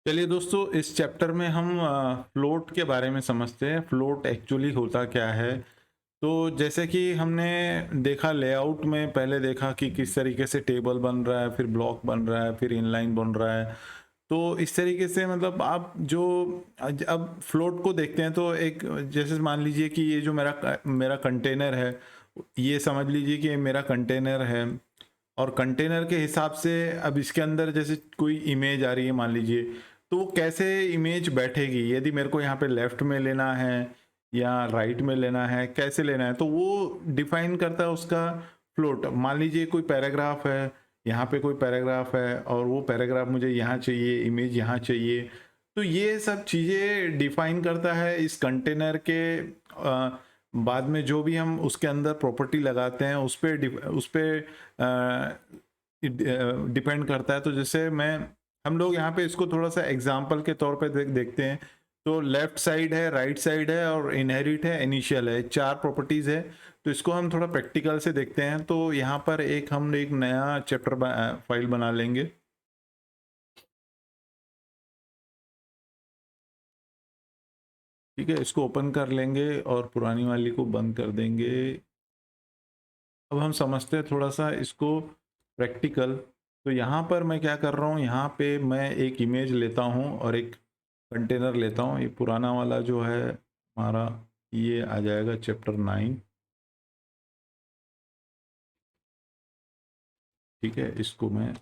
चलिए दोस्तों, इस चैप्टर में हम फ्लोट के बारे में समझते हैं। फ्लोट एक्चुअली होता क्या है। तो जैसे कि हमने देखा लेआउट में, पहले देखा कि किस तरीके से टेबल बन रहा है, फिर ब्लॉक बन रहा है, फिर इनलाइन बन रहा है। तो इस तरीके से मतलब आप जो अब फ्लोट को देखते हैं तो एक, जैसे मान लीजिए कि ये जो मेरा मेरा कंटेनर है, ये समझ लीजिए कि ये मेरा कंटेनर है। और कंटेनर के हिसाब से अब इसके अंदर जैसे कोई इमेज आ रही है मान लीजिए, तो वो कैसे इमेज बैठेगी, यदि मेरे को यहाँ पे लेफ्ट में लेना है या राइट में लेना है, कैसे लेना है, तो वो डिफाइन करता है उसका फ्लोट। मान लीजिए कोई पैराग्राफ है, यहाँ पे कोई पैराग्राफ है और वो पैराग्राफ मुझे यहाँ चाहिए, इमेज यहाँ चाहिए। तो ये सब चीज़ें डिफाइन करता है इस कंटेनर के। बाद में जो भी हम उसके अंदर प्रॉपर्टी लगाते हैं उस पे डिपेंड करता है। तो जैसे हम लोग यहाँ पे इसको थोड़ा सा एग्जांपल के तौर पे देखते हैं। तो लेफ्ट साइड है, राइट साइड है और इनहेरिट है, इनिशियल है, चार प्रॉपर्टीज है। तो इसको हम थोड़ा प्रैक्टिकल से देखते हैं। तो यहाँ पर हम एक नया चैप्टर फाइल बना लेंगे। ठीक है, इसको ओपन कर लेंगे और पुरानी वाली को बंद कर देंगे। अब हम समझते हैं थोड़ा सा इसको प्रैक्टिकल। तो यहाँ पर मैं क्या कर रहा हूँ, यहाँ पे मैं एक इमेज लेता हूँ और एक कंटेनर लेता हूँ। ये पुराना वाला जो है हमारा, ये आ जाएगा चैप्टर 9। ठीक है, इसको मैं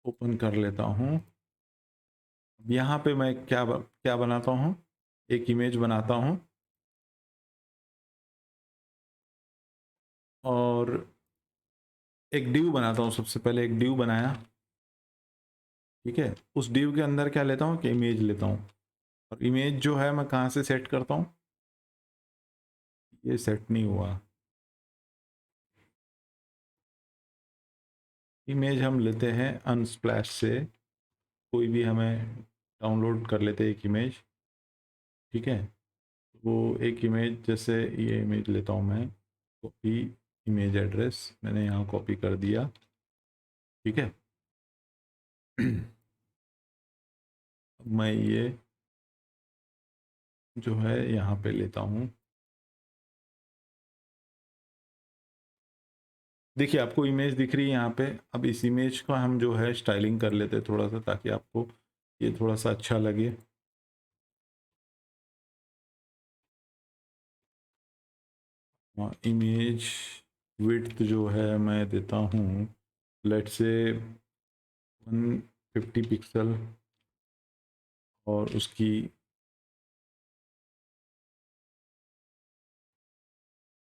ओपन कर लेता हूँ। यहाँ पे मैं क्या बनाता हूँ, एक इमेज बनाता हूँ और एक डिव बनाता हूँ। सबसे पहले एक डिव बनाया। ठीक है, उस डिव के अंदर क्या लेता हूँ कि इमेज लेता हूँ। और इमेज जो है मैं कहाँ से सेट करता हूँ, ये सेट नहीं हुआ। इमेज हम लेते हैं अनस्प्लैश से, कोई भी हमें डाउनलोड कर लेते हैं एक इमेज। ठीक है, वो एक इमेज, जैसे ये इमेज लेता हूँ मैं, कॉपी इमेज एड्रेस मैंने यहाँ कॉपी कर दिया। ठीक है अब मैं ये जो है यहाँ पे लेता हूँ। देखिए आपको इमेज दिख रही है यहाँ पे। अब इस इमेज को हम जो है स्टाइलिंग कर लेते हैं थोड़ा सा, ताकि आपको ये थोड़ा सा अच्छा लगे। इमेज विड्थ जो है मैं देता हूँ, लेट्स से 150 पिक्सल। और उसकी,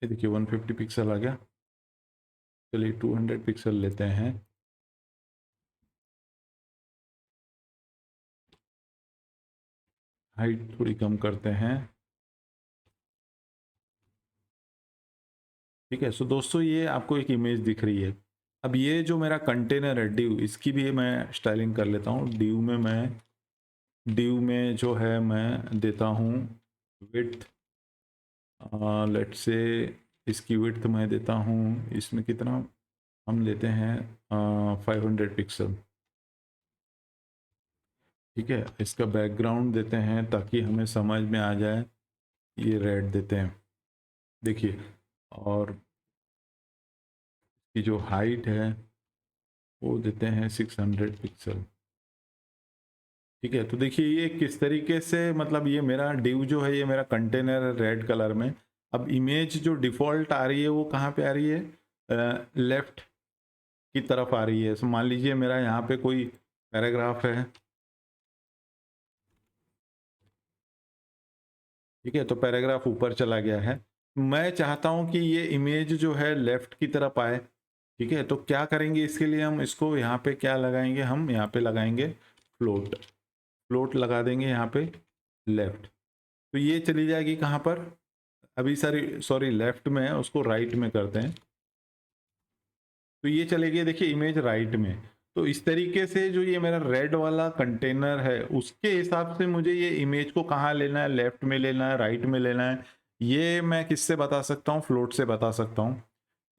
ये देखिए 150 पिक्सल आ गया। चलिए 200 पिक्सल लेते हैं। हाइट थोड़ी कम करते हैं। ठीक है, सो दोस्तों ये आपको एक इमेज दिख रही है। अब ये जो मेरा कंटेनर है डिव, इसकी भी मैं स्टाइलिंग कर लेता हूँ। डिव में जो है मैं देता हूँ विड्थ, लेट्स से इसकी विड्थ मैं देता हूँ, इसमें कितना हम लेते हैं, 500 पिक्सल। ठीक है, इसका बैकग्राउंड देते हैं ताकि हमें समझ में आ जाए। ये रेड देते हैं, देखिए। और की जो हाइट है वो देते हैं 600 पिक्सल। ठीक है, तो देखिए ये किस तरीके से, मतलब ये मेरा डिव जो है, ये मेरा कंटेनर है रेड कलर में। अब इमेज जो डिफ़ॉल्ट आ रही है वो कहाँ पे आ रही है, लेफ्ट की तरफ आ रही है। तो मान लीजिए मेरा यहाँ पे कोई पैराग्राफ है। ठीक है, तो पैराग्राफ ऊपर चला गया है। मैं चाहता हूँ कि ये इमेज जो है लेफ्ट की तरफ आए। ठीक है, तो क्या करेंगे इसके लिए, हम इसको यहाँ पे क्या लगाएंगे, हम यहाँ पे लगाएंगे फ्लोट। फ्लोट लगा देंगे यहाँ पे लेफ्ट। तो ये चली जाएगी कहाँ पर, अभी सॉरी सॉरी लेफ्ट में है, उसको राइट में करते हैं। तो ये चले गए, देखिए इमेज राइट में। तो इस तरीके से जो ये मेरा रेड वाला कंटेनर है, उसके हिसाब से मुझे ये इमेज को कहाँ लेना है, लेफ्ट में लेना है, राइट में लेना है, ये मैं किससे बता सकता हूँ, फ्लोट से बता सकता हूँ।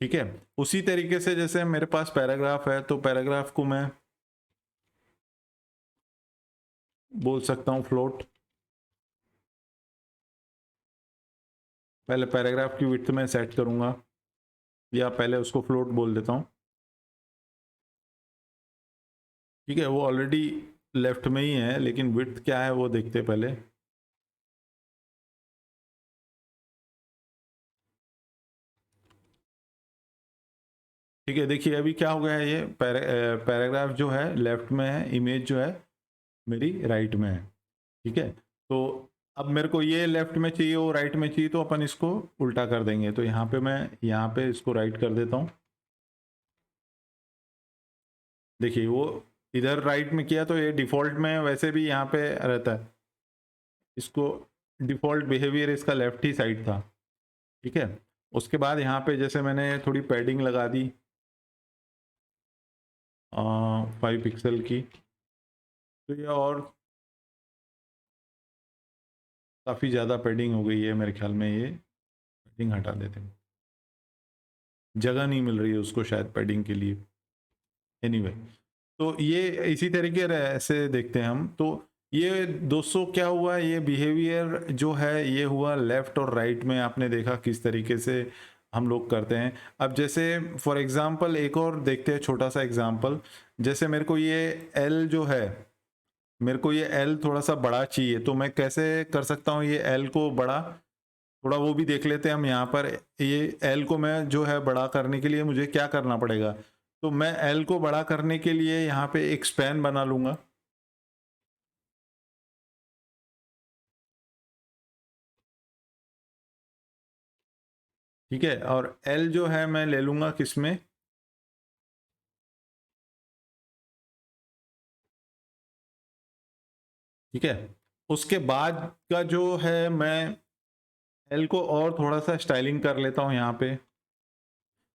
ठीक है, उसी तरीके से जैसे मेरे पास पैराग्राफ है, तो पैराग्राफ को मैं बोल सकता हूँ फ्लोट। पहले पैराग्राफ की विड्थ में सेट करूंगा, या पहले उसको फ्लोट बोल देता हूँ। ठीक है, वो ऑलरेडी लेफ्ट में ही है, लेकिन विड्थ क्या है वो देखते पहले। ठीक है, देखिए अभी क्या हो गया है, ये पैराग्राफ जो है लेफ्ट में है, इमेज जो है मेरी राइट में है। ठीक है, तो अब मेरे को ये लेफ्ट में चाहिए, वो राइट में चाहिए, तो अपन इसको उल्टा कर देंगे। तो यहाँ पे मैं यहाँ पे इसको राइट कर देता हूँ। देखिए वो इधर राइट में किया, तो ये डिफ़ॉल्ट में वैसे भी यहाँ पे रहता है, इसको डिफ़ॉल्ट बिहेवियर इसका लेफ्ट ही साइड था। ठीक है, उसके बाद यहाँ पे जैसे मैंने थोड़ी पैडिंग लगा दी 5 पिक्सल की, तो ये और काफ़ी ज़्यादा पैडिंग हो गई है मेरे ख्याल में, ये पैडिंग हटा देते हैं, जगह नहीं मिल रही है उसको शायद पैडिंग के लिए। एनीवे तो ये इसी तरीके से देखते हैं हम। तो ये दोस्तों क्या हुआ, ये बिहेवियर जो है ये हुआ लेफ्ट और राइट में, आपने देखा किस तरीके से हम लोग करते हैं। अब जैसे फॉर एग्जांपल एक और देखते हैं छोटा सा एग्जांपल। जैसे मेरे को ये एल जो है, मेरे को ये एल थोड़ा सा बड़ा चाहिए, तो मैं कैसे कर सकता हूँ ये एल को बड़ा, थोड़ा वो भी देख लेते हैं हम। यहाँ पर ये एल को मैं जो है बड़ा करने के लिए मुझे क्या करना पड़ेगा, तो मैं एल को बड़ा करने के लिए यहाँ पे एक स्पैन बना लूंगा। ठीक है, और एल जो है मैं ले लूंगा किसमें, ठीक है। उसके बाद का जो है मैं एल को और थोड़ा सा स्टाइलिंग कर लेता हूँ यहाँ पे।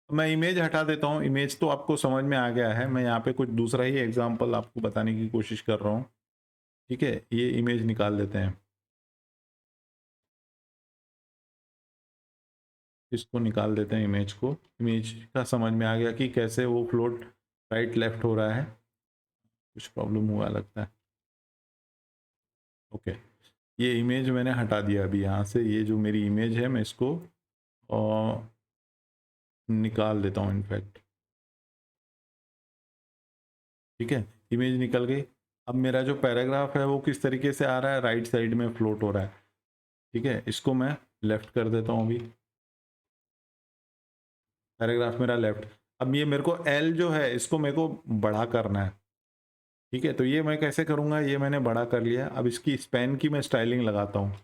मैं इमेज हटा देता हूँ, इमेज तो आपको समझ में आ गया है, मैं यहाँ पे कुछ दूसरा ही एग्जांपल आपको बताने की कोशिश कर रहा हूँ। ठीक है, ये इमेज निकाल देते हैं, इसको निकाल देते हैं इमेज को। इमेज का समझ में आ गया कि कैसे वो फ्लोट राइट लेफ्ट हो रहा है, कुछ प्रॉब्लम हुआ लगता है। ओके, ये इमेज मैंने हटा दिया अभी यहाँ से, ये जो मेरी इमेज है मैं इसको निकाल देता हूँ इनफैक्ट। ठीक है, इमेज निकल गई। अब मेरा जो पैराग्राफ है वो किस तरीके से आ रहा है, राइट साइड में फ्लोट हो रहा है। ठीक है, इसको मैं लेफ्ट कर देता हूँ अभी, पैराग्राफ मेरा लेफ्ट। अब ये मेरे को एल जो है इसको मेरे को बड़ा करना है। ठीक है, तो ये मैं कैसे करूँगा, ये मैंने बड़ा कर लिया। अब इसकी स्पैन की मैं स्टाइलिंग लगाता हूँ।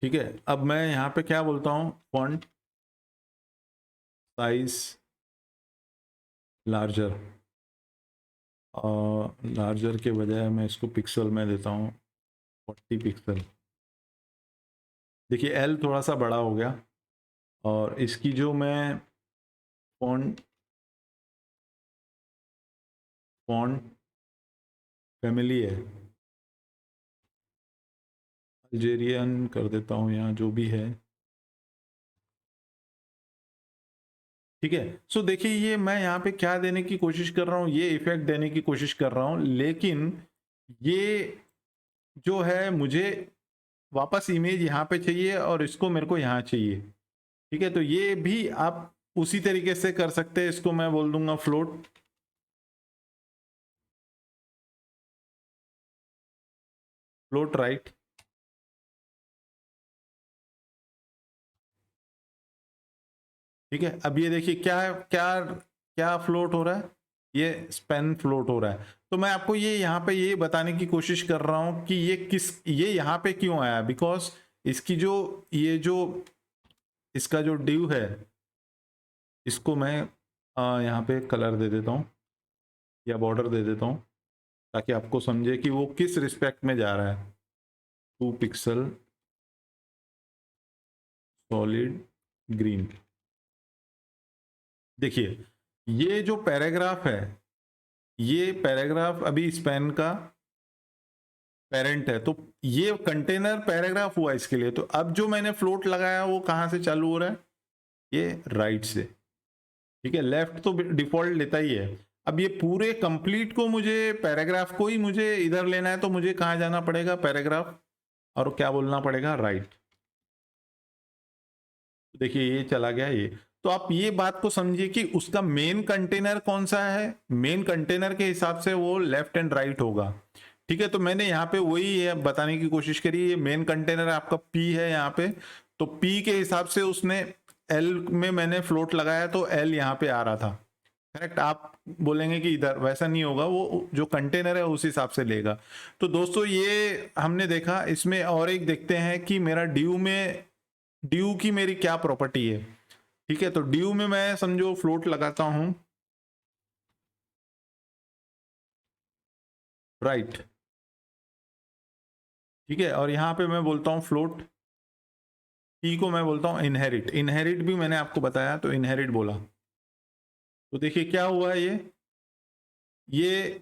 ठीक है, अब मैं यहाँ पे क्या बोलता हूँ, फॉन्ट साइज लार्जर, लार्जर के बजाय मैं इसको पिक्सल में देता हूँ 40 पिक्सल। देखिए एल थोड़ा सा बड़ा हो गया, और इसकी जो मैं फॉन्ट फॉन्ट फैमिली है, अल्जेरियन कर देता हूँ यहाँ जो भी है। ठीक है, सो देखिए ये मैं यहाँ पे क्या देने की कोशिश कर रहा हूँ, ये इफेक्ट देने की कोशिश कर रहा हूँ, लेकिन ये जो है मुझे वापस इमेज यहाँ पे चाहिए और इसको मेरे को यहाँ चाहिए। ठीक है, तो ये भी आप उसी तरीके से कर सकते हैं, इसको मैं बोल दूंगा फ्लोट, फ्लोट राइट। ठीक है, अब ये देखिए क्या है, क्या क्या फ्लोट हो रहा है, ये स्पेन फ्लोट हो रहा है। तो मैं आपको ये यहाँ पे ये बताने की कोशिश कर रहा हूँ कि ये ये यहाँ पे क्यों आया, बिकॉज इसकी जो ये जो इसका जो ड्यू है, इसको मैं यहाँ पे कलर दे देता हूँ या बॉर्डर दे देता हूँ, ताकि आपको समझे कि वो किस रिस्पेक्ट में जा रहा है। 2 पिक्सल सॉलिड ग्रीन। देखिए ये जो पैराग्राफ है, ये पैराग्राफ अभी स्पैन का पेरेंट है, तो ये कंटेनर पैराग्राफ हुआ इसके लिए। तो अब जो मैंने फ्लोट लगाया वो कहाँ से चालू हो रहा है, ये राइट से। ठीक है, लेफ्ट तो डिफॉल्ट लेता ही है। अब ये पूरे कंप्लीट को मुझे, पैराग्राफ को ही मुझे इधर लेना है, तो मुझे कहाँ जाना पड़ेगा, पैराग्राफ, और क्या बोलना पड़ेगा, राइट। देखिए ये चला गया ये। तो आप ये बात को समझिए कि उसका मेन कंटेनर कौन सा है, मेन कंटेनर के हिसाब से वो लेफ्ट एंड राइट होगा। ठीक है, तो मैंने यहाँ पे वही है बताने की कोशिश करी, ये मेन कंटेनर आपका पी है यहाँ पे, तो पी के हिसाब से उसने एल में मैंने फ्लोट लगाया तो एल यहाँ पे आ रहा था। करेक्ट, आप बोलेंगे कि इधर वैसा नहीं होगा, वो जो कंटेनर है उस हिसाब से लेगा। तो दोस्तों ये हमने देखा, इसमें और एक देखते हैं कि मेरा ड्यू की मेरी क्या प्रॉपर्टी है। ठीक है, तो ड्यू में मैं समझो फ्लोट लगाता हूं, राइट। ठीक है, और यहां पे मैं बोलता हूं फ्लोट, पी को मैं बोलता हूं इनहेरिट। इनहेरिट भी मैंने आपको बताया, तो इनहेरिट बोला, तो देखिए क्या हुआ, ये ये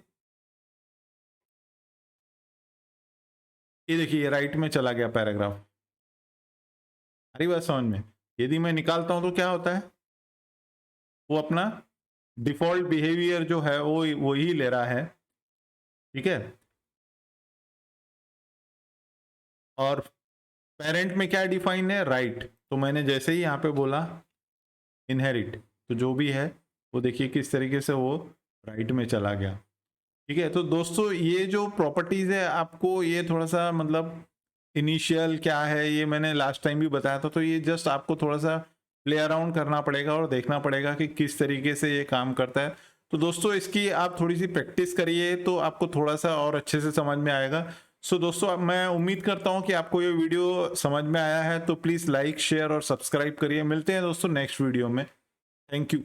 देखिए ये राइट में चला गया पैराग्राफ। हरी बात समझ में। यदि मैं निकालता हूं तो क्या होता है, वो अपना डिफॉल्ट बिहेवियर जो है वो ही ले रहा है। ठीक है, और पेरेंट में क्या डिफाइन है, राइट। तो मैंने जैसे ही यहाँ पे बोला इनहेरिट, तो जो भी है वो देखिए किस तरीके से वो राइट में चला गया। ठीक है, तो दोस्तों ये जो प्रॉपर्टीज है आपको ये थोड़ा सा मतलब इनिशियल क्या है ये मैंने लास्ट टाइम भी बताया था, तो ये जस्ट आपको थोड़ा सा प्ले अराउंड करना पड़ेगा और देखना पड़ेगा कि किस तरीके से ये काम करता है। तो दोस्तों इसकी आप थोड़ी सी प्रैक्टिस करिए तो आपको थोड़ा सा और अच्छे से समझ में आएगा। सो दोस्तों अब मैं उम्मीद करता हूँ कि आपको ये वीडियो समझ में आया है, तो प्लीज़ लाइक शेयर और सब्सक्राइब करिए। मिलते हैं दोस्तों नेक्स्ट वीडियो में। Thank you.